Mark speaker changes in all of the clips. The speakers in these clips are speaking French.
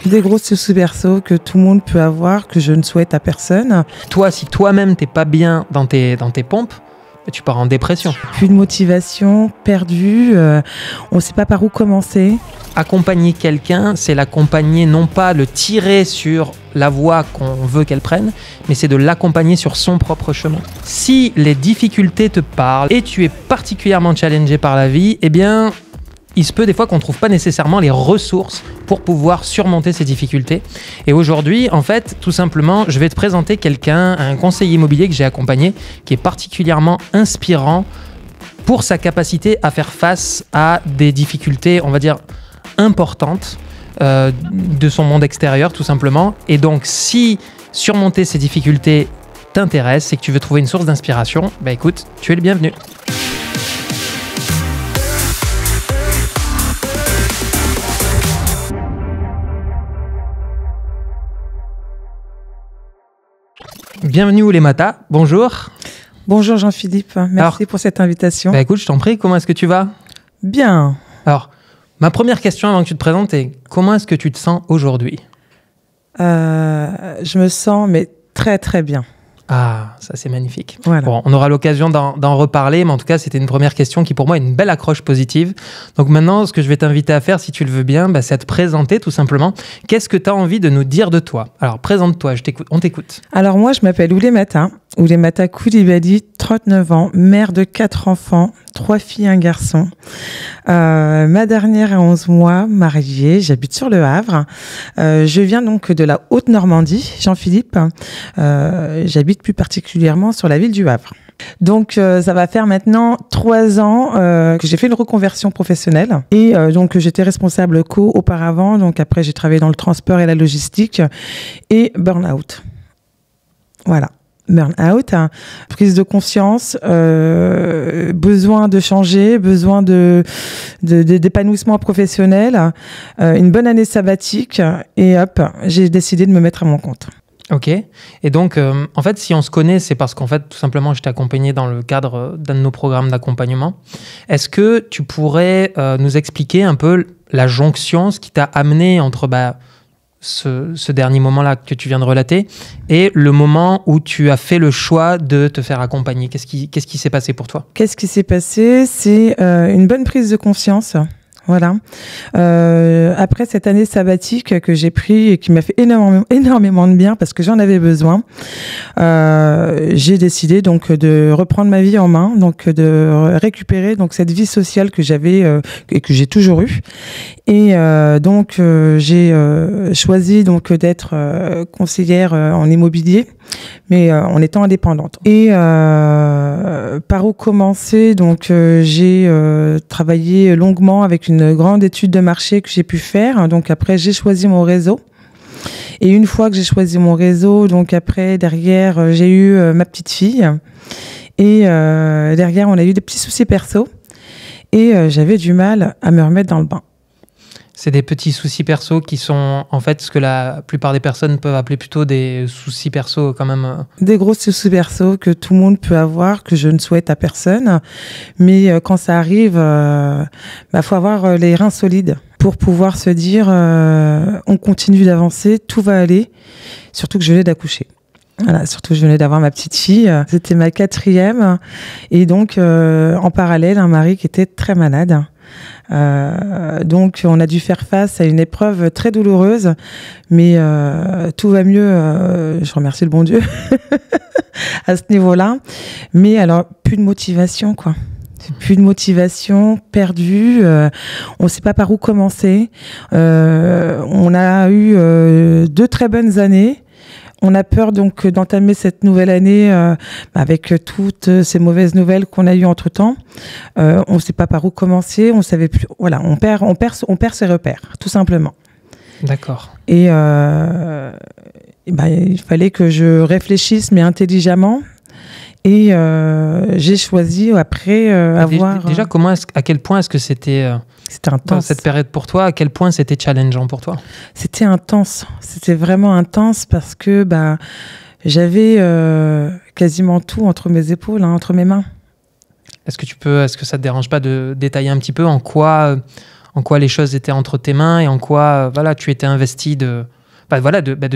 Speaker 1: Des gros soucis perso que tout le monde peut avoir, que je ne souhaite à personne.
Speaker 2: Toi, si toi-même t'es pas bien dans tes pompes, tu pars en dépression.
Speaker 1: Plus de motivation, perdu, on ne sait pas par où commencer.
Speaker 2: Accompagner quelqu'un, c'est l'accompagner, non pas le tirer sur la voie qu'on veut qu'elle prenne, mais c'est de l'accompagner sur son propre chemin. Si les difficultés te parlent et tu es particulièrement challengé par la vie, eh bien, il se peut des fois qu'on ne trouve pas nécessairement les ressources pour pouvoir surmonter ces difficultés. Et aujourd'hui, en fait, tout simplement, je vais te présenter quelqu'un, un conseiller immobilier que j'ai accompagné, qui est particulièrement inspirant pour sa capacité à faire face à des difficultés, on va dire, importantes de son monde extérieur, tout simplement. Et donc, si surmonter ces difficultés t'intéresse et que tu veux trouver une source d'inspiration, bah écoute, tu es le bienvenu. Bienvenue Oulémata, bonjour.
Speaker 1: Bonjour Jean-Philippe, merci pour cette invitation.
Speaker 2: Bah écoute, je t'en prie, comment est-ce que tu vas?
Speaker 1: Bien.
Speaker 2: Alors, ma première question avant que tu te présentes est comment est-ce que tu te sens aujourd'hui?
Speaker 1: Je me sens mais très très bien.
Speaker 2: Ah, ça c'est magnifique.
Speaker 1: Voilà.
Speaker 2: Bon, on aura l'occasion d'en reparler, mais en tout cas, c'était une première question qui pour moi est une belle accroche positive. Donc maintenant, ce que je vais t'inviter à faire, si tu le veux bien, bah, c'est à te présenter tout simplement. Qu'est-ce que tu as envie de nous dire de toi? Alors, présente-toi, on t'écoute.
Speaker 1: Alors moi, je m'appelle Oulémata Koulibaly, 39 ans, mère de 4 enfants, 3 filles et un garçon. Ma dernière a 11 mois, mariée, j'habite sur le Havre. Je viens donc de la Haute-Normandie, Jean-Philippe. J'habite plus particulièrement sur la ville du Havre. Donc ça va faire maintenant 3 ans que j'ai fait une reconversion professionnelle et donc j'étais responsable co auparavant. Donc après j'ai travaillé dans le transport et la logistique et burn-out. Voilà. Burn-out, hein, prise de conscience, besoin de changer, besoin d'épanouissement professionnel, une bonne année sabbatique et hop, j'ai décidé de me mettre à mon compte.
Speaker 2: Ok. Et donc, en fait, si on se connaît, c'est parce qu'en fait, tout simplement, je t'ai accompagné dans le cadre d'un de nos programmes d'accompagnement. Est-ce que tu pourrais nous expliquer un peu la jonction, ce qui t'a amené entre ce dernier moment-là que tu viens de relater et le moment où tu as fait le choix de te faire accompagner? Qu'est-ce qui s'est passé pour toi?
Speaker 1: Qu'est-ce qui s'est passé? C'est une bonne prise de conscience. Voilà. Après cette année sabbatique que j'ai pris et qui m'a fait énormément de bien parce que j'en avais besoin, j'ai décidé donc de reprendre ma vie en main, donc de récupérer donc cette vie sociale que j'avais et que j'ai toujours eue. Et donc j'ai choisi donc d'être conseillère en immobilier, mais en étant indépendante. Et par où commencer? Donc j'ai travaillé longuement avec une grande étude de marché que j'ai pu faire. Donc après, j'ai choisi mon réseau. Et une fois que j'ai choisi mon réseau, donc après, derrière, j'ai eu ma petite fille. Et derrière, on a eu des petits soucis perso. Et j'avais du mal à me remettre dans le bain.
Speaker 2: C'est des petits soucis perso qui sont en fait ce que la plupart des personnes peuvent appeler plutôt des soucis perso quand même.
Speaker 1: Des gros soucis perso que tout le monde peut avoir, que je ne souhaite à personne. Mais quand ça arrive, faut avoir les reins solides pour pouvoir se dire on continue d'avancer, tout va aller. Surtout que je venais d'accoucher. Voilà, surtout je venais d'avoir ma petite fille, c'était ma 4e. Et donc en parallèle, un mari qui était très malade. Donc on a dû faire face à une épreuve très douloureuse, mais tout va mieux, je remercie le bon Dieu à ce niveau-là. Mais alors plus de motivation quoi. Plus de motivation, perdu, on ne sait pas par où commencer. On a eu 2 très bonnes années. On a peur donc d'entamer cette nouvelle année avec toutes ces mauvaises nouvelles qu'on a eues entre-temps. On ne sait pas par où commencer, on savait plus. Voilà, on perd ses repères, tout simplement.
Speaker 2: D'accord.
Speaker 1: Et il fallait que je réfléchisse, mais intelligemment. Et j'ai choisi après avoir...
Speaker 2: Déjà, à quel point est-ce que c'était intense cette période pour toi? À quel point c'était challengeant pour toi? C'était
Speaker 1: intense. C'était vraiment intense parce que j'avais quasiment tout entre mes épaules, entre mes mains.
Speaker 2: Est-ce que ça te dérange pas de détailler un petit peu en quoi en quoi les choses étaient entre tes mains et en quoi voilà, tu étais investi de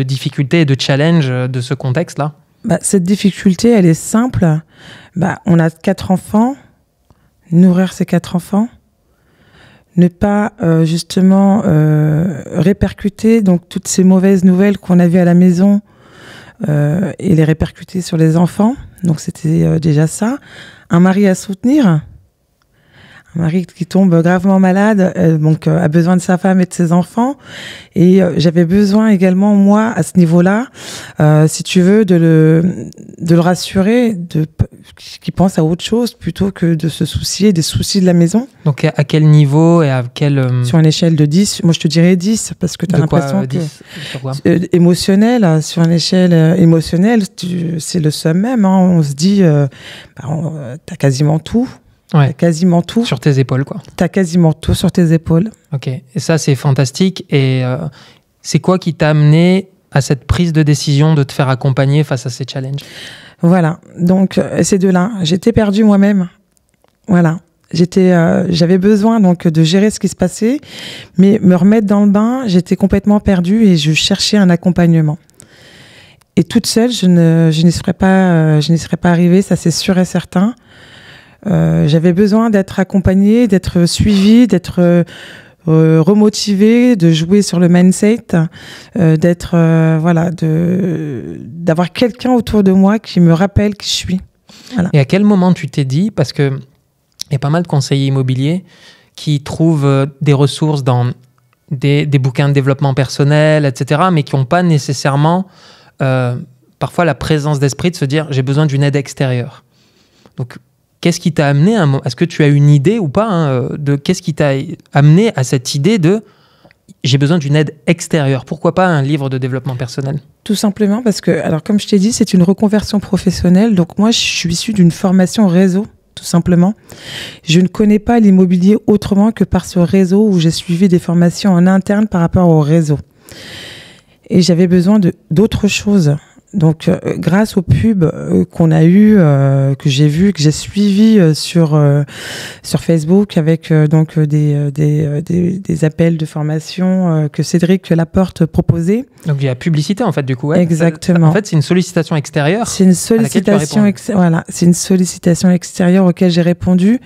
Speaker 2: difficultés et de challenges de ce contexte-là.
Speaker 1: Cette difficulté, elle est simple. On a 4 enfants, nourrir ces 4 enfants, ne pas justement répercuter donc toutes ces mauvaises nouvelles qu'on a vues à la maison et les répercuter sur les enfants. Donc c'était déjà ça. Un mari à soutenir. Un mari qui tombe gravement malade, donc a besoin de sa femme et de ses enfants. Et j'avais besoin également, moi, à ce niveau-là, si tu veux, de le rassurer, qu'il pense à autre chose plutôt que de se soucier des soucis de la maison.
Speaker 2: Donc à quel niveau et à quel...
Speaker 1: Sur une échelle de 10, moi je te dirais 10, parce que tu as l'impression que... émotionnel, sur une échelle émotionnelle, c'est le summum. Hein, on se dit, t'as quasiment tout.
Speaker 2: Ouais.
Speaker 1: T'as quasiment tout.
Speaker 2: Sur tes épaules, quoi.
Speaker 1: T'as quasiment tout sur tes épaules.
Speaker 2: Ok. Et ça, c'est fantastique. Et c'est quoi qui t'a amené à cette prise de décision de te faire accompagner face à ces challenges?
Speaker 3: Voilà. Donc, c'est de là. J'étais perdue moi-même. Voilà. J'avais besoin donc de gérer ce qui se passait, mais me remettre dans le bain, j'étais complètement perdue et je cherchais un accompagnement. Et toute seule, je n'y serais pas arrivée, ça c'est sûr et certain. J'avais besoin d'être accompagnée, d'être suivie, d'être remotivée, de jouer sur le mindset, d'avoir quelqu'un autour de moi qui me rappelle qui je suis. Voilà.
Speaker 2: Et à quel moment tu t'es dit, parce que il y a pas mal de conseillers immobiliers qui trouvent des ressources dans des bouquins de développement personnel, etc., mais qui n'ont pas nécessairement parfois la présence d'esprit de se dire j'ai besoin d'une aide extérieure. Donc qu'est-ce qui t'a amené est-ce que tu as une idée ou pas de qu'est-ce qui t'a amené à cette idée de j'ai besoin d'une aide extérieure? Pourquoi pas un livre de développement personnel?
Speaker 1: Tout simplement parce que, alors comme je t'ai dit, c'est une reconversion professionnelle. Donc moi, je suis issue d'une formation réseau, tout simplement. Je ne connais pas l'immobilier autrement que par ce réseau où j'ai suivi des formations en interne par rapport au réseau. Et j'avais besoin d'autres choses. Donc, grâce aux pubs qu'on a eues, que j'ai vues, que j'ai suivies sur Facebook avec donc des appels de formation que Cédric Laporte proposait.
Speaker 2: Donc, il y a publicité, en fait, du coup. Ouais.
Speaker 1: Exactement.
Speaker 2: En fait, c'est une sollicitation extérieure.
Speaker 1: C'est une sollicitation, c'est une sollicitation extérieure auquel j'ai répondu,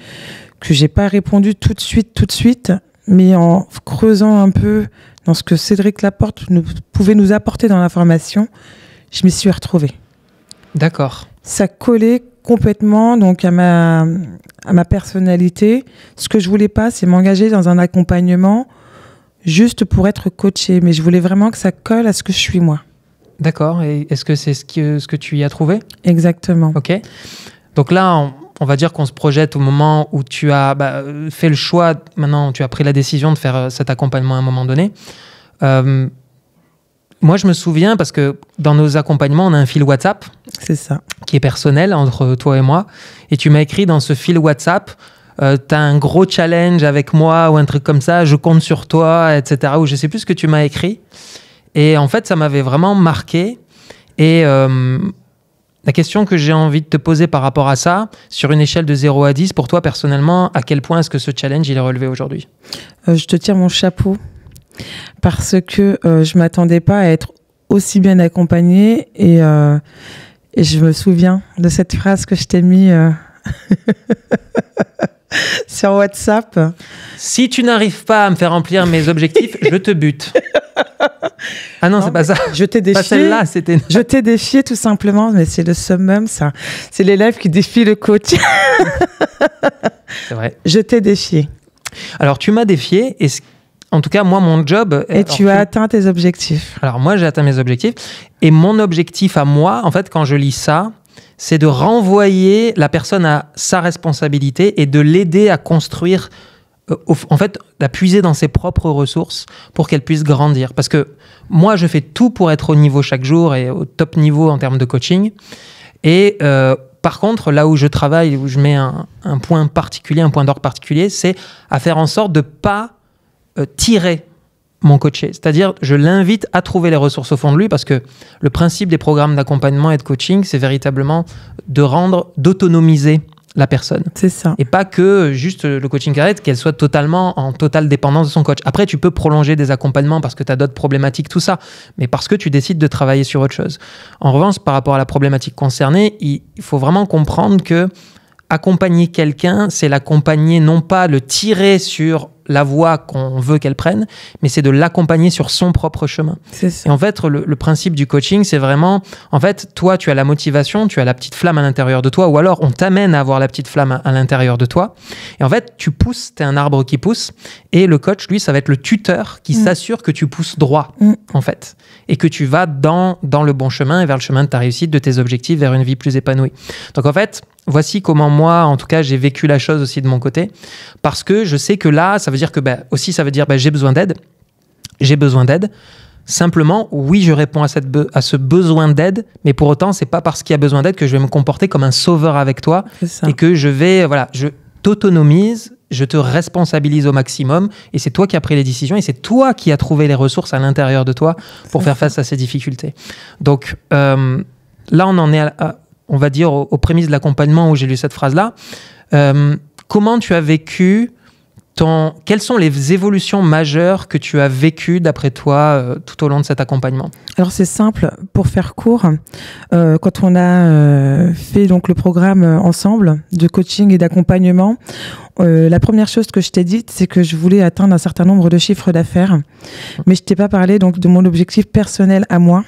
Speaker 1: que j'ai pas répondu tout de suite, mais en creusant un peu dans ce que Cédric Laporte pouvait nous apporter dans la formation, je m'y suis retrouvée.
Speaker 2: D'accord.
Speaker 1: Ça collait complètement donc à ma personnalité. Ce que je voulais pas, c'est m'engager dans un accompagnement juste pour être coachée. Mais je voulais vraiment que ça colle à ce que je suis moi.
Speaker 2: D'accord. Et est-ce que c'est ce que tu y as trouvé?
Speaker 1: Exactement.
Speaker 2: Ok. Donc là, on va dire qu'on se projette au moment où tu as fait le choix, maintenant tu as pris la décision de faire cet accompagnement à un moment donné. Moi, je me souviens, parce que dans nos accompagnements, on a un fil WhatsApp.
Speaker 1: C'est ça.
Speaker 2: Qui est personnel entre toi et moi. Et tu m'as écrit dans ce fil WhatsApp, t'as un gros challenge avec moi ou un truc comme ça, je compte sur toi, etc. Ou je sais plus ce que tu m'as écrit. Et en fait, ça m'avait vraiment marqué. Et la question que j'ai envie de te poser par rapport à ça, sur une échelle de 0 à 10, pour toi, personnellement, à quel point est-ce que ce challenge, il est relevé aujourd'hui?
Speaker 1: Je te tire mon chapeau. Parce que je m'attendais pas à être aussi bien accompagnée et je me souviens de cette phrase que je t'ai mis sur WhatsApp.
Speaker 2: Si tu n'arrives pas à me faire remplir mes objectifs, je te bute. Ah non, c'est pas ça.
Speaker 1: Je t'ai défié.
Speaker 2: Pas celle-là, c'était...
Speaker 1: Je t'ai défié tout simplement, mais c'est le summum, ça. C'est l'élève qui défie le coach.
Speaker 2: C'est vrai.
Speaker 1: Je t'ai défié.
Speaker 2: Alors, tu m'as défié et en tout cas, moi, mon job...
Speaker 1: Et tu as atteint tes objectifs.
Speaker 2: Alors, moi, j'ai atteint mes objectifs. Et mon objectif à moi, en fait, quand je lis ça, c'est de renvoyer la personne à sa responsabilité et de l'aider à construire, en fait, à puiser dans ses propres ressources pour qu'elle puisse grandir. Parce que moi, je fais tout pour être au niveau chaque jour et au top niveau en termes de coaching. Et par contre, là où je travaille, où je mets un point particulier, un point d'orgue particulier, c'est à faire en sorte de ne pas tirer mon coaché. C'est-à-dire, je l'invite à trouver les ressources au fond de lui parce que le principe des programmes d'accompagnement et de coaching, c'est véritablement d'autonomiser la personne.
Speaker 3: C'est ça.
Speaker 2: Et pas que juste le coaching carré, qu'elle soit totalement en totale dépendance de son coach. Après, tu peux prolonger des accompagnements parce que tu as d'autres problématiques, tout ça, mais parce que tu décides de travailler sur autre chose. En revanche, par rapport à la problématique concernée, il faut vraiment comprendre que accompagner quelqu'un, c'est l'accompagner, non pas le tirer sur la voie qu'on veut qu'elle prenne, mais c'est de l'accompagner sur son propre chemin.
Speaker 3: C'est ça.
Speaker 2: Et en fait, le principe du coaching, c'est vraiment, en fait, toi, tu as la motivation, tu as la petite flamme à l'intérieur de toi, ou alors on t'amène à avoir la petite flamme à l'intérieur de toi. Et en fait, tu pousses, tu es un arbre qui pousse, et le coach, lui, ça va être le tuteur qui s'assure que tu pousses droit, en fait, et que tu vas dans le bon chemin et vers le chemin de ta réussite, de tes objectifs, vers une vie plus épanouie. Donc en fait, voici comment moi, en tout cas, j'ai vécu la chose aussi de mon côté, parce que je sais que là, ça veut dire que aussi, ça veut dire j'ai besoin d'aide. J'ai besoin d'aide. Simplement, oui, je réponds à ce besoin d'aide, mais pour autant, c'est pas parce qu'il y a besoin d'aide que je vais me comporter comme un sauveur avec toi et que je vais, je t'autonomise, je te responsabilise au maximum et c'est toi qui as pris les décisions et c'est toi qui as trouvé les ressources à l'intérieur de toi pour faire face à ces difficultés. Donc là, on en est on va dire aux prémices de l'accompagnement où j'ai lu cette phrase-là. Comment tu as vécu quelles sont les évolutions majeures que tu as vécues, d'après toi, tout au long de cet accompagnement?
Speaker 3: Alors, c'est simple. Pour faire court, quand on a fait donc, le programme ensemble de coaching et d'accompagnement, la première chose que je t'ai dite, c'est que je voulais atteindre un certain nombre de chiffres d'affaires. Mais je t'ai pas parlé donc, de mon objectif personnel à moi.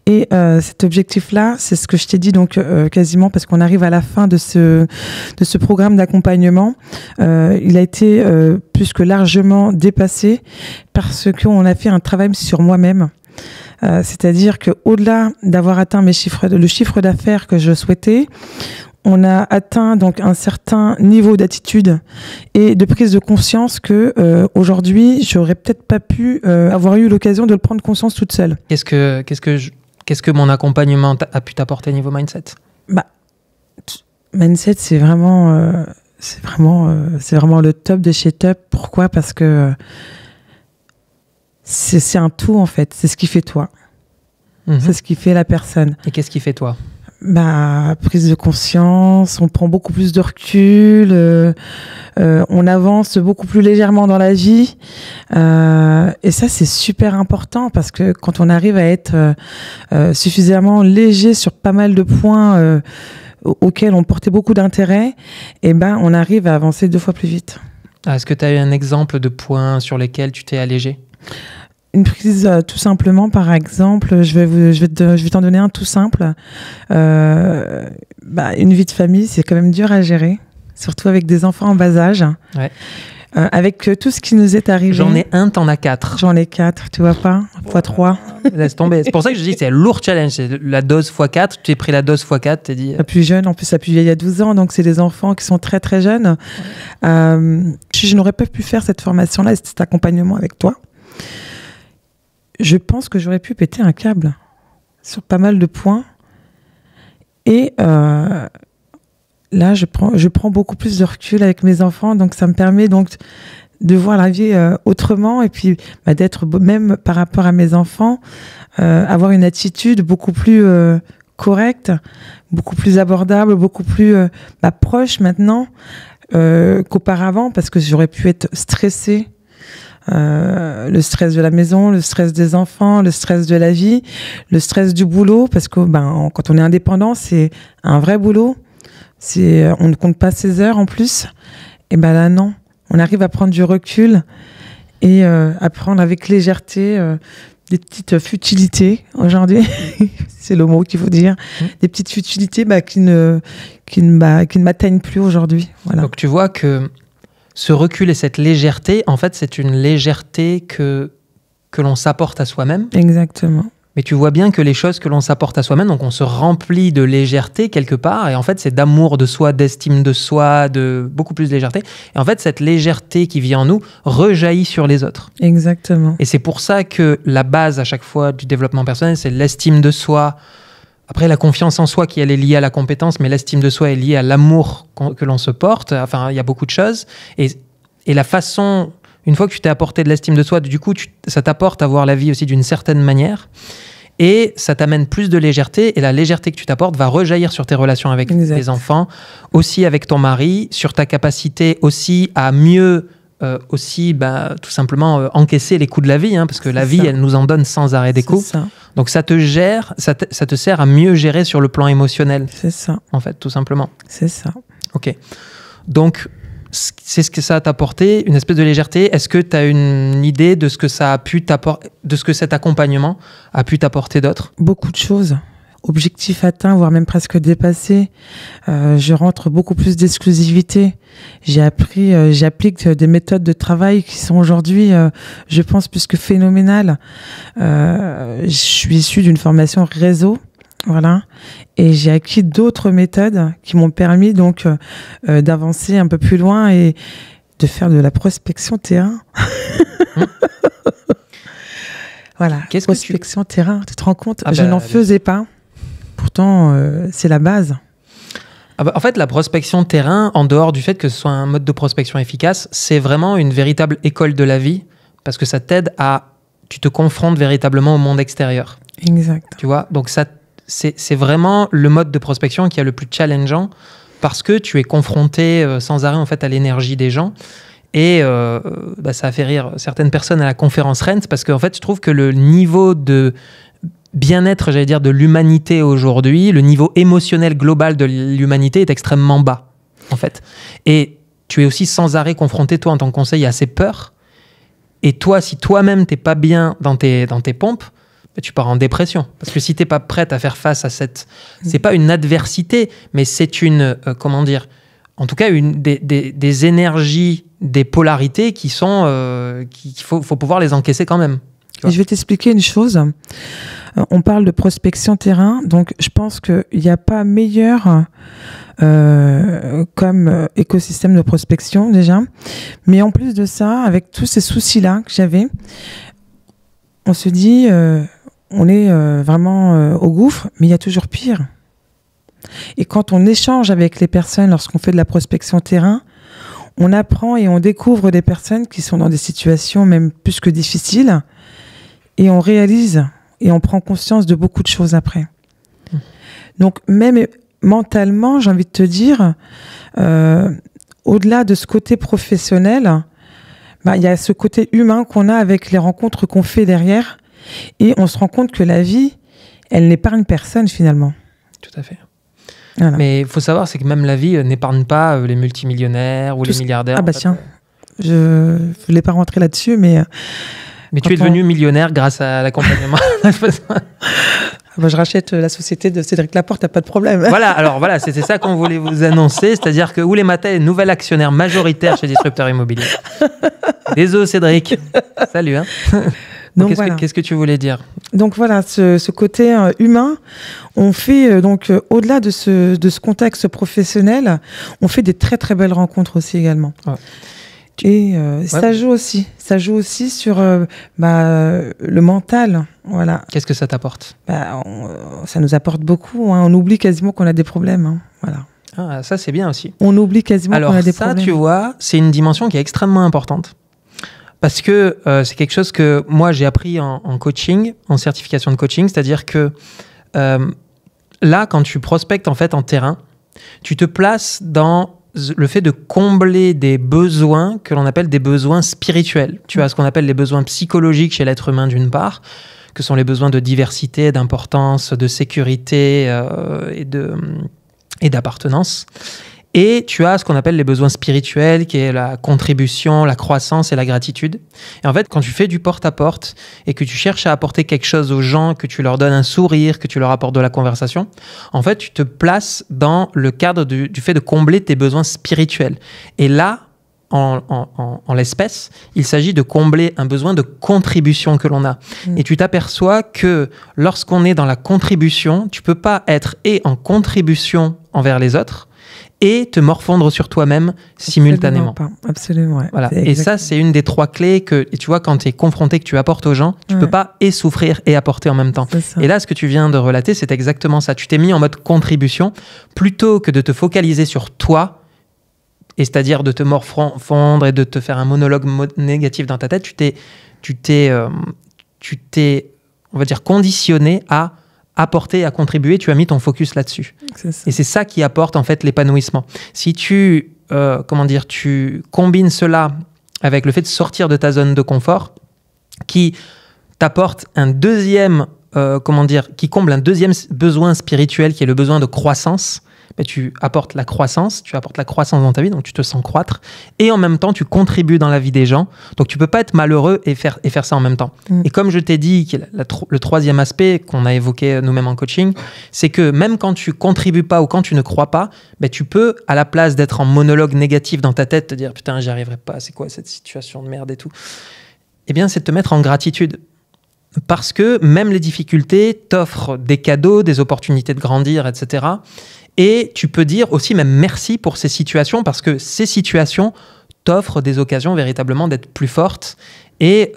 Speaker 3: Et cet objectif-là, c'est ce que je t'ai dit donc quasiment parce qu'on arrive à la fin de ce programme d'accompagnement. Il a été plus que largement dépassé parce qu'on a fait un travail sur moi-même. C'est-à-dire qu'au-delà d'avoir atteint le chiffre d'affaires que je souhaitais, on a atteint donc un certain niveau d'attitude et de prise de conscience que aujourd'hui, j'aurais peut-être pas pu avoir eu l'occasion de le prendre conscience toute seule.
Speaker 2: Qu'est-ce que mon accompagnement a pu t'apporter niveau mindset?
Speaker 3: Mindset, c'est vraiment le top de chez top. Pourquoi? Parce que c'est un tout en fait. C'est ce qui fait toi. C'est ce qui fait la personne.
Speaker 2: Et qu'est-ce qui fait toi?
Speaker 3: Prise de conscience, on prend beaucoup plus de recul, on avance beaucoup plus légèrement dans la vie. Et ça, c'est super important parce que quand on arrive à être suffisamment léger sur pas mal de points auxquels on portait beaucoup d'intérêt, on arrive à avancer 2 fois plus vite.
Speaker 2: Est-ce que tu as eu un exemple de points sur lesquels tu t'es allégé?
Speaker 3: Une prise, tout simplement, par exemple, je vais t'en donner un tout simple. Une vie de famille, c'est quand même dur à gérer, surtout avec des enfants en bas âge.
Speaker 2: Ouais.
Speaker 3: Avec tout ce qui nous est arrivé.
Speaker 2: J'en ai un, t'en as 4.
Speaker 3: J'en ai 4, tu vois pas? x3.
Speaker 2: Laisse tomber. C'est pour ça que je dis que c'est un lourd challenge. C'est la dose x4. Tu as pris la dose x4, t'es dit.
Speaker 3: La plus jeune, en plus, la plus vieille, il y a 12 ans. Donc, c'est des enfants qui sont très, très jeunes. Je n'aurais pas pu faire cette formation-là, cet accompagnement avec toi. Je pense que j'aurais pu péter un câble sur pas mal de points. Et là, je prends beaucoup plus de recul avec mes enfants. Donc, ça me permet donc de voir la vie autrement. Et puis, d'être, même par rapport à mes enfants, avoir une attitude beaucoup plus correcte, beaucoup plus abordable, beaucoup plus proche maintenant qu'auparavant. Parce que j'aurais pu être stressée. Le stress de la maison, le stress des enfants, le stress de la vie, le stress du boulot, parce que quand on est indépendant, c'est un vrai boulot. On ne compte pas ses heures en plus. Et là, non. On arrive à prendre du recul et à prendre avec légèreté des petites futilités aujourd'hui. C'est le mot qu'il faut dire. Des petites futilités qui ne m'atteignent plus aujourd'hui. Voilà.
Speaker 2: Donc, tu vois que ce recul et cette légèreté, en fait, c'est une légèreté que l'on s'apporte à soi-même.
Speaker 3: Exactement.
Speaker 2: Mais tu vois bien que les choses que l'on s'apporte à soi-même, donc on se remplit de légèreté quelque part, et en fait, c'est d'amour de soi, d'estime de soi, de beaucoup plus de légèreté. Et en fait, cette légèreté qui vit en nous rejaillit sur les autres.
Speaker 3: Exactement.
Speaker 2: Et c'est pour ça que la base, à chaque fois, du développement personnel, c'est l'estime de soi. Après, la confiance en soi qui elle est liée à la compétence, mais l'estime de soi est liée à l'amour que l'on se porte. Enfin, il y a beaucoup de choses. Et la façon, une fois que tu t'es apporté de l'estime de soi, du coup, ça t'apporte à voir la vie aussi d'une certaine manière. Et ça t'amène plus de légèreté, et la légèreté que tu t'apportes va rejaillir sur tes relations avec tes enfants, aussi avec ton mari, sur ta capacité aussi à mieux aussi tout simplement encaisser les coups de la vie, hein, parce que la vie, elle nous en donne sans arrêt des coups. Donc ça te gère, ça te sert à mieux gérer sur le plan émotionnel.
Speaker 3: C'est ça.
Speaker 2: En fait, tout simplement.
Speaker 3: C'est ça.
Speaker 2: Ok. Donc, c'est ce que ça a apporté, une espèce de légèreté. Est-ce que tu as une idée de ce que ça a pu t'apporter, de ce que cet accompagnement a pu t'apporter d'autre?
Speaker 3: Beaucoup de choses. Objectif atteint, voire même presque dépassé. Je rentre beaucoup plus d'exclusivité. J'applique des méthodes de travail qui sont aujourd'hui, je pense, plus que phénoménales. Je suis issue d'une formation réseau, voilà, et j'ai acquis d'autres méthodes qui m'ont permis donc d'avancer un peu plus loin et de faire de la prospection terrain. Voilà, prospection terrain. Tu te rends compte? Je n'en faisais pas. Pourtant, c'est la base.
Speaker 2: En fait, la prospection terrain, en dehors du fait que ce soit un mode de prospection efficace, c'est vraiment une véritable école de la vie, parce que ça t'aide à... Tu te confrontes véritablement au monde extérieur.
Speaker 3: Exact.
Speaker 2: Tu vois? Donc, c'est vraiment le mode de prospection qui est le plus challengeant, parce que tu es confronté sans arrêt en fait, à l'énergie des gens. Et ça a fait rire certaines personnes à la conférence Rent, parce qu'en fait, je trouve que le niveau de bien-être, j'allais dire, de l'humanité aujourd'hui, le niveau émotionnel global de l'humanité est extrêmement bas, en fait. Et tu es aussi sans arrêt confronté, toi, en tant que conseiller, à ces peurs. Et toi, si toi-même, t'es pas bien dans tes pompes, tu pars en dépression. Parce que si t'es pas prête à faire face à cette... C'est pas une adversité, mais c'est une... comment dire? En tout cas, des énergies, des polarités qui sont... qu'il faut pouvoir les encaisser quand même.
Speaker 3: Et je vais t'expliquer une chose. On parle de prospection terrain, donc je pense qu'il n'y a pas meilleur comme écosystème de prospection déjà. Mais en plus de ça, avec tous ces soucis-là que j'avais, on se dit, on est vraiment au gouffre, mais il y a toujours pire. Et quand on échange avec les personnes, lorsqu'on fait de la prospection terrain, on apprend et on découvre des personnes qui sont dans des situations même plus que difficiles, et on réalise et on prend conscience de beaucoup de choses après. Donc même mentalement, j'ai envie de te dire, au-delà de ce côté professionnel, il y a ce côté humain qu'on a avec les rencontres qu'on fait derrière, et on se rend compte que la vie, elle n'épargne personne finalement.
Speaker 2: Tout à fait.
Speaker 3: Voilà.
Speaker 2: Mais il faut savoir, c'est que même la vie n'épargne pas les multimillionnaires ou les milliardaires.
Speaker 3: Ah bah tiens, je ne voulais pas rentrer là-dessus, mais...
Speaker 2: Mais tu es devenu millionnaire grâce à l'accompagnement.
Speaker 3: Je rachète la société de Cédric Laporte, t'as pas de problème.
Speaker 2: Voilà, alors voilà, c'était ça qu'on voulait vous annoncer, c'est-à-dire que Oulémata est nouvel actionnaire majoritaire chez Disrupteur Immobilier. Désolé Cédric. Salut. Hein. Donc qu'est-ce que tu voulais dire? Donc
Speaker 3: voilà, ce côté humain, on fait donc au-delà de ce contexte professionnel, on fait des très très belles rencontres aussi également. Ouais. Et ça joue aussi sur le mental, voilà.
Speaker 2: Qu'est-ce que ça t'apporte?
Speaker 3: Ça nous apporte beaucoup, hein. On oublie quasiment qu'on a des problèmes, hein. Voilà.
Speaker 2: Ah, ça c'est bien aussi.
Speaker 3: On oublie quasiment qu'on a des problèmes.
Speaker 2: Alors ça, tu vois, c'est une dimension qui est extrêmement importante. Parce que c'est quelque chose que moi j'ai appris en coaching, en certification de coaching, c'est-à-dire que là, quand tu prospectes en fait en terrain, tu te places dans le fait de combler des besoins que l'on appelle des besoins spirituels. Tu as ce qu'on appelle les besoins psychologiques chez l'être humain d'une part, que sont les besoins de diversité, d'importance, de sécurité et d'appartenance. Et tu as ce qu'on appelle les besoins spirituels, qui est la contribution, la croissance et la gratitude. Et en fait, quand tu fais du porte-à-porte et que tu cherches à apporter quelque chose aux gens, que tu leur donnes un sourire, que tu leur apportes de la conversation, en fait, tu te places dans le cadre du fait de combler tes besoins spirituels. Et là, en l'espèce, il s'agit de combler un besoin de contribution que l'on a. Et tu t'aperçois que lorsqu'on est dans la contribution, tu peux pas être et en contribution envers les autres, et te morfondre sur toi-même simultanément.
Speaker 3: Absolument, ouais.
Speaker 2: Voilà. Et ça, c'est une des trois clés que, tu vois, quand tu es confronté, que tu apportes aux gens, tu peux pas et souffrir et apporter en même temps. Et là, ce que tu viens de relater, c'est exactement ça. Tu t'es mis en mode contribution, plutôt que de te focaliser sur toi, et c'est-à-dire de te morfondre et de te faire un monologue négatif dans ta tête, tu t'es on va dire, conditionné à apporter, à contribuer. Tu as mis ton focus là-dessus. Et c'est ça qui apporte en fait l'épanouissement. Si tu, tu combines cela avec le fait de sortir de ta zone de confort, qui t'apporte un deuxième, qui comble un deuxième besoin spirituel, qui est le besoin de croissance. Ben, tu apportes la croissance dans ta vie, donc tu te sens croître, et en même temps, tu contribues dans la vie des gens. Donc, tu peux pas être malheureux et faire ça en même temps. Et comme je t'ai dit, le troisième aspect qu'on a évoqué nous-mêmes en coaching, c'est que même quand tu contribues pas ou quand tu ne crois pas, ben, tu peux, à la place d'être en monologue négatif dans ta tête, te dire « Putain, j'y arriverai pas, c'est quoi cette situation de merde et tout ?» Eh bien, c'est de te mettre en gratitude. Parce que même les difficultés t'offrent des cadeaux, des opportunités de grandir, etc. Et tu peux dire aussi même merci pour ces situations, parce que ces situations t'offrent des occasions véritablement d'être plus forte. Et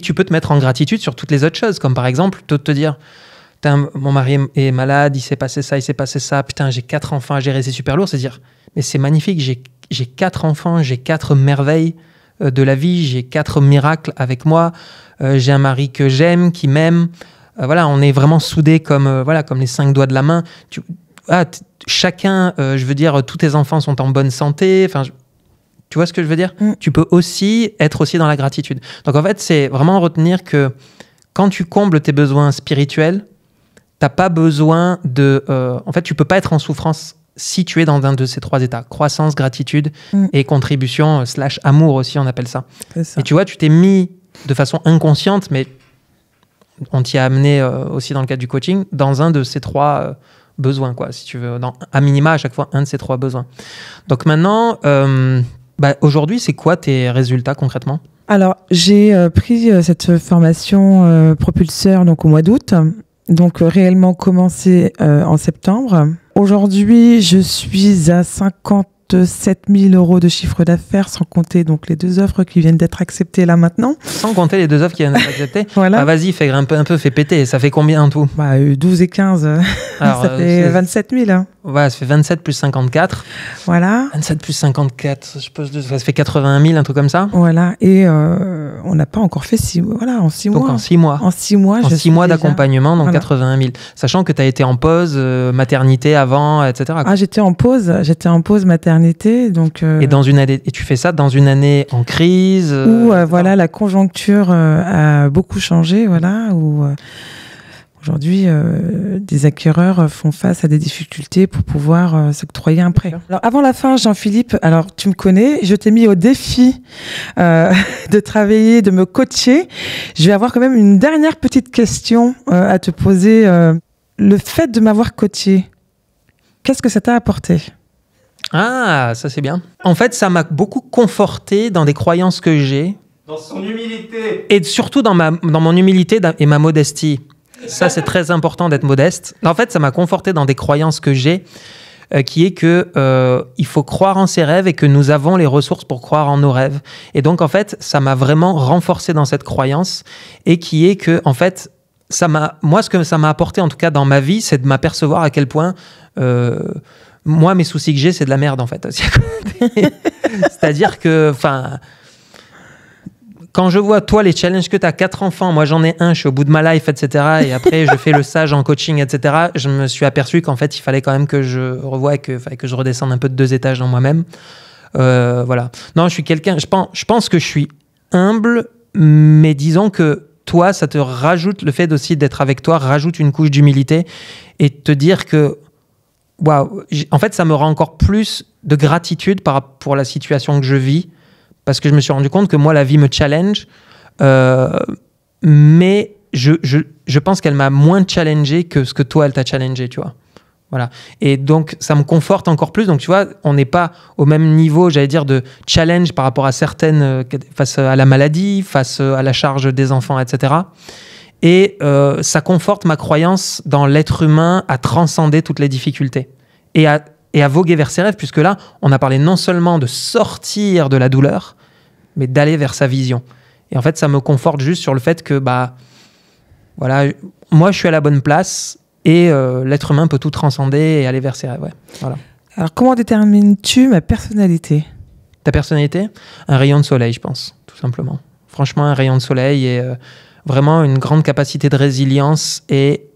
Speaker 2: tu peux te mettre en gratitude sur toutes les autres choses, comme par exemple te dire « Mon mari est malade, il s'est passé ça, putain, j'ai 4 enfants à gérer, c'est super lourd. » C'est dire « Mais c'est magnifique, j'ai 4 enfants, j'ai 4 merveilles de la vie, j'ai 4 miracles avec moi, j'ai un mari que j'aime, qui m'aime. Voilà, on est vraiment soudés comme les 5 doigts de la main. Chacun, je veux dire, tous tes enfants sont en bonne santé. Enfin, tu vois ce que je veux dire ? Tu peux aussi être dans la gratitude. Donc en fait, c'est vraiment retenir que quand tu combles tes besoins spirituels, t'as pas besoin de... en fait, tu peux pas être en souffrance si tu es dans un de ces 3 états. Croissance, gratitude et contribution / amour aussi, on appelle ça. Et tu vois, tu t'es mis de façon inconsciente, mais on t'y a amené aussi dans le cadre du coaching, dans un de ces 3 besoins, quoi, si tu veux. À minima, à chaque fois, un de ces 3 besoins. Donc maintenant, aujourd'hui, c'est quoi tes résultats concrètement ?
Speaker 1: Alors, j'ai pris cette formation propulseur donc, au mois d'août. Donc, réellement commencé en septembre. Aujourd'hui, je suis à 57 000 euros de chiffre d'affaires, sans compter donc les 2 offres qui viennent d'être acceptées là maintenant.
Speaker 2: Sans compter les 2 offres qui viennent d'être acceptées.
Speaker 1: Voilà.
Speaker 2: Ah, vas-y, fais un peu, fais péter. Ça fait combien en tout ?
Speaker 1: 12 et 15, alors, ça fait 27 000. Hein.
Speaker 2: Ouais, ça fait 27 plus 54.
Speaker 1: Voilà.
Speaker 2: 27 plus 54, je pense, ça fait 80 000, un truc comme ça.
Speaker 1: Voilà, et on n'a pas encore fait 6 mois. Voilà, en 6 mois.
Speaker 2: Donc en 6 mois.
Speaker 1: En 6 mois,
Speaker 2: en 6 mois d'accompagnement, donc
Speaker 1: voilà.
Speaker 2: 80 000. Sachant que tu as été en pause, maternité avant, etc.
Speaker 1: Ah, j'étais en pause maternité. Donc,
Speaker 2: et tu fais ça dans une année en crise
Speaker 1: où voilà, la conjoncture a beaucoup changé, voilà, où aujourd'hui des acquéreurs font face à des difficultés pour pouvoir s'octroyer un prêt. Alors avant la fin, Jean-Philippe, alors tu me connais, je t'ai mis au défi de travailler, de me coacher. Je vais avoir quand même une dernière petite question à te poser. Le fait de m'avoir coaché, qu'est-ce que ça t'a apporté ?
Speaker 2: Ah, ça c'est bien. En fait, ça m'a beaucoup conforté dans des croyances que j'ai.
Speaker 4: Dans son humilité.
Speaker 2: Et surtout dans mon humilité et ma modestie. Ça, c'est très important d'être modeste. En fait, ça m'a conforté dans des croyances que j'ai, qui est que il faut croire en ses rêves et que nous avons les ressources pour croire en nos rêves. Et donc, en fait, ça m'a vraiment renforcé dans cette croyance et qui est que, en fait, moi, ce que ça m'a apporté, en tout cas dans ma vie, c'est de m'apercevoir à quel point... moi, mes soucis que j'ai, c'est de la merde, en fait. C'est-à-dire que, quand je vois, toi, les challenges que tu as, 4 enfants, moi, j'en ai un, je suis au bout de ma life, etc. Et après, je fais le sage en coaching, etc. Je me suis aperçu qu'en fait, il fallait quand même que je revoie et que je redescende un peu de 2 étages dans moi-même. Voilà. Non, je suis quelqu'un... Je pense que je suis humble, mais disons que toi, ça te rajoute, le fait aussi d'être avec toi, rajoute une couche d'humilité et te dire que waouh, en fait, ça me rend encore plus de gratitude pour la situation que je vis, parce que je me suis rendu compte que moi, la vie me challenge, mais je pense qu'elle m'a moins challengé que ce que toi, elle t'a challengé, tu vois. Voilà. Et donc, ça me conforte encore plus. Donc, tu vois, on n'est pas au même niveau, j'allais dire, de challenge par rapport à certaines, face à la maladie, face à la charge des enfants, etc. Et ça conforte ma croyance dans l'être humain à transcender toutes les difficultés et à voguer vers ses rêves, puisque là, on a parlé non seulement de sortir de la douleur, mais d'aller vers sa vision. Et en fait, ça me conforte juste sur le fait que, voilà, moi, je suis à la bonne place et l'être humain peut tout transcender et aller vers ses rêves. Ouais. Voilà.
Speaker 1: Alors, comment détermines-tu ma personnalité ?
Speaker 2: Ta personnalité ? Un rayon de soleil, je pense, tout simplement. Franchement, un rayon de soleil et... vraiment une grande capacité de résilience et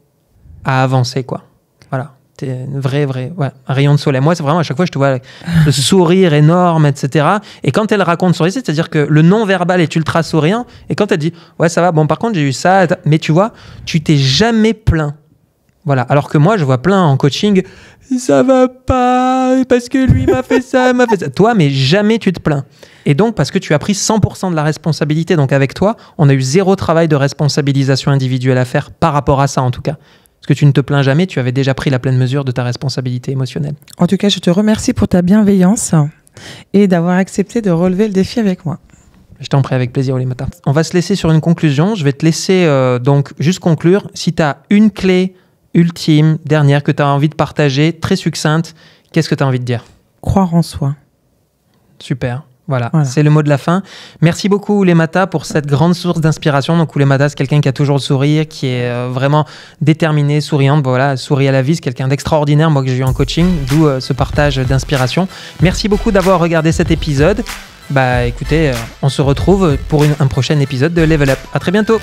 Speaker 2: à avancer, quoi. Voilà. T'es une un rayon de soleil. Moi, c'est vraiment, à chaque fois, je te vois avec ce sourire énorme, etc. Et quand elle raconte son récit, c'est-à-dire que le non-verbal est ultra souriant. Et quand elle dit, ouais, ça va, bon, par contre, j'ai eu ça, mais tu vois, tu t'es jamais plaint. Voilà. Alors que moi, je vois plein en coaching, ça va pas, parce que lui m'a fait ça, m'a fait ça. Toi, mais jamais tu te plains. Et donc, parce que tu as pris 100% de la responsabilité. Donc, avec toi, on a eu 0 travail de responsabilisation individuelle à faire par rapport à ça, en tout cas. Parce que tu ne te plains jamais, tu avais déjà pris la pleine mesure de ta responsabilité émotionnelle.
Speaker 3: En tout cas, je te remercie pour ta bienveillance et d'avoir accepté de relever le défi avec moi.
Speaker 2: Je t'en prie, avec plaisir, Oulimata. On va se laisser sur une conclusion. Je vais te laisser donc juste conclure. Si tu as une clé ultime, dernière, que tu as envie de partager, très succincte, qu'est-ce que tu as envie de dire?
Speaker 3: Croire en soi.
Speaker 2: Super. Voilà, c'est le mot de la fin. Merci beaucoup, Oulimata, pour cette grande source d'inspiration. Donc, Oulimata, c'est quelqu'un qui a toujours le sourire, qui est vraiment déterminé, souriante. Bon, voilà, sourit à la vie, c'est quelqu'un d'extraordinaire, moi, que j'ai eu en coaching, d'où ce partage d'inspiration. Merci beaucoup d'avoir regardé cet épisode. Bah, écoutez, on se retrouve pour un prochain épisode de Level Up. À très bientôt.